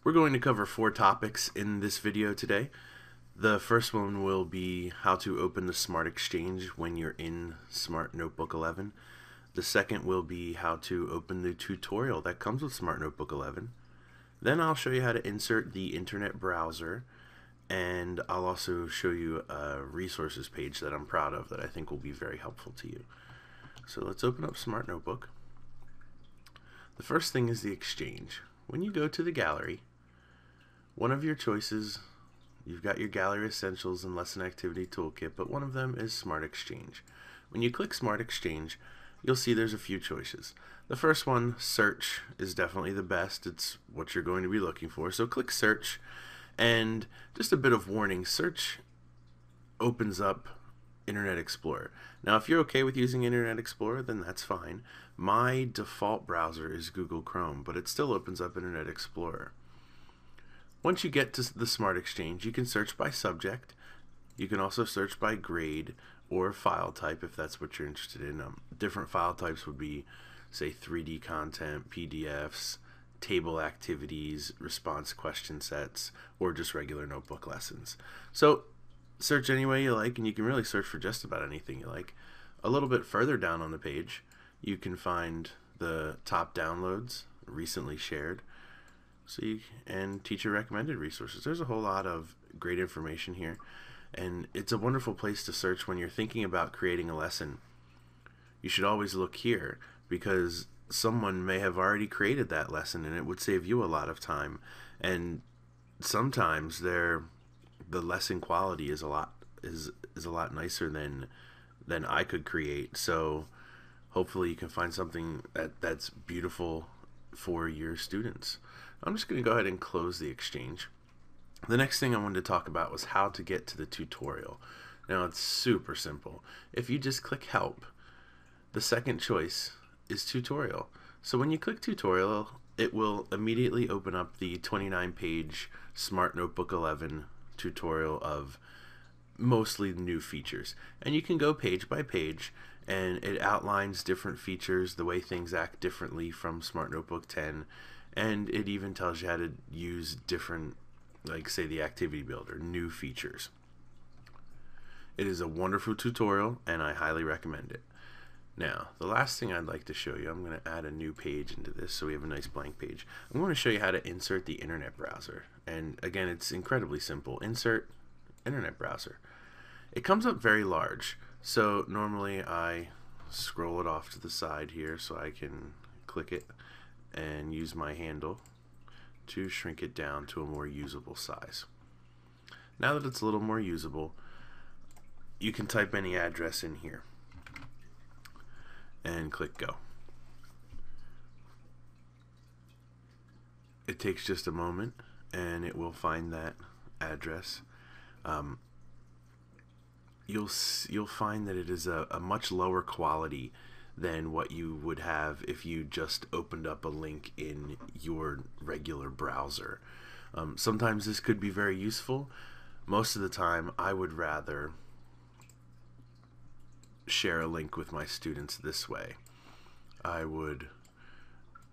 We're going to cover 4 topics in this video today. The first one will be how to open the Smart Exchange when you're in Smart Notebook 11. The second will be how to open the tutorial that comes with Smart Notebook 11. Then I'll show you how to insert the internet browser, and I'll also show you a resources page that I'm proud of that I think will be very helpful to you. So let's open up Smart Notebook. The first thing is the Exchange. When you go to the gallery, one of your choices, you've got your Gallery Essentials and Lesson Activity Toolkit, but one of them is Smart Exchange. When you click Smart Exchange, you'll see there's a few choices. The first one, Search, is definitely the best. It's what you're going to be looking for. So click Search, and just a bit of warning, Search opens up Internet Explorer. Now, if you're okay with using Internet Explorer, then that's fine. My default browser is Google Chrome, but it still opens up Internet Explorer. Once you get to the Smart Exchange, you can search by subject. You can also search by grade or file type if that's what you're interested in. Different file types would be, say, 3D content, PDFs, table activities, response question sets, or just regular notebook lessons. So search any way you like, and you can really search for just about anything you like. A little bit further down on the page, you can find the top downloads recently shared, and teacher recommended resources. There's a whole lot of great information here, and it's a wonderful place to search when you're thinking about creating a lesson. You should always look here because someone may have already created that lesson, and it would save you a lot of time. And sometimes the lesson quality is a lot nicer than I could create. So hopefully you can find something that's beautiful for your students. I'm just going to go ahead and close the Exchange. The next thing I wanted to talk about was how to get to the tutorial. Now, it's super simple. If you just click Help, the second choice is Tutorial. So when you click Tutorial, it will immediately open up the 29-page Smart Notebook 11 tutorial of mostly new features. And you can go page by page, and it outlines different features, the way things act differently from Smart Notebook 10, and it even tells you how to use different, like say the activity builder, new features. It is a wonderful tutorial, and I highly recommend it. Now, the last thing I'd like to show you, I'm going to add a new page into this so we have a nice blank page. I'm going to show you how to insert the internet browser. And again, it's incredibly simple. Insert internet browser. It comes up very large, so normally I scroll it off to the side here so I can click it and use my handle to shrink it down to a more usable size. Now that it's a little more usable, you can type any address in here and click Go. It takes just a moment and it will find that address. You'll find that it is a much lower quality than what you would have if you just opened up a link in your regular browser. Sometimes this could be very useful. Most of the time I would rather share a link with my students this way. I would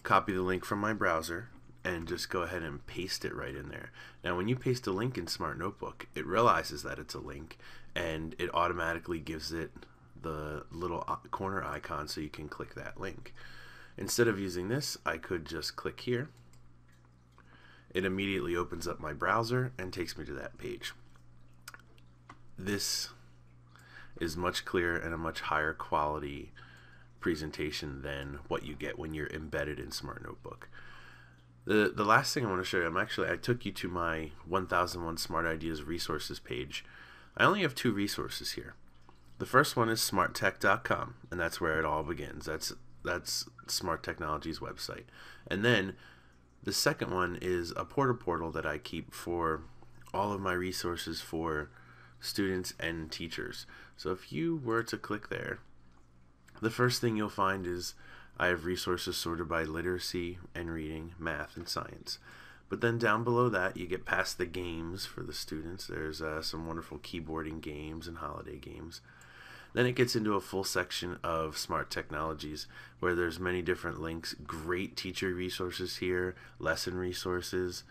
copy the link from my browser and just go ahead and paste it right in there. Now when you paste a link in Smart Notebook, it realizes that it's a link and it automatically gives it the little corner icon so you can click that link. Instead of using this, I could just click here. It immediately opens up my browser and takes me to that page. This is much clearer and a much higher quality presentation than what you get when you're embedded in Smart Notebook. The last thing I want to show you, I took you to my 1001 Smart Ideas resources page. I only have 2 resources here. The first one is smarttech.com, and that's where it all begins. That's Smart Technology's website. And then the second one is a portal that I keep for all of my resources for students and teachers. So if you were to click there, the first thing you'll find is I have resources sorted by literacy and reading, math, and science. But then down below that, you get past the games for the students. There's some wonderful keyboarding games and holiday games. Then it gets into a full section of Smart Technologies where there's many different links, great teacher resources here, lesson resources,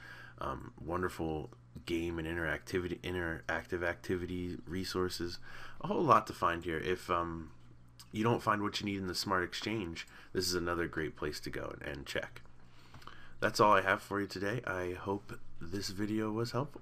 wonderful game and interactive activity resources, a whole lot to find here. If you don't find what you need in the Smart Exchange, this is another great place to go and check. That's all I have for you today. I hope this video was helpful.